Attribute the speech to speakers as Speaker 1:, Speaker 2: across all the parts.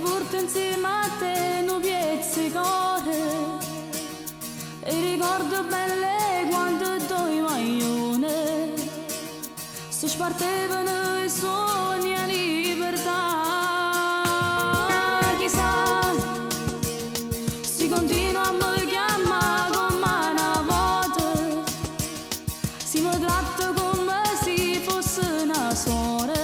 Speaker 1: porto insieme a te un pizzicore e ricordo belle quando due maglione si spartevano i sogni a libertà. Chissà, si continua a mi chiamare come una volta, si mi tratta come se fosse una sorella.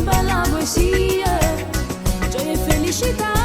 Speaker 1: Bella poesia, gioia e felicità.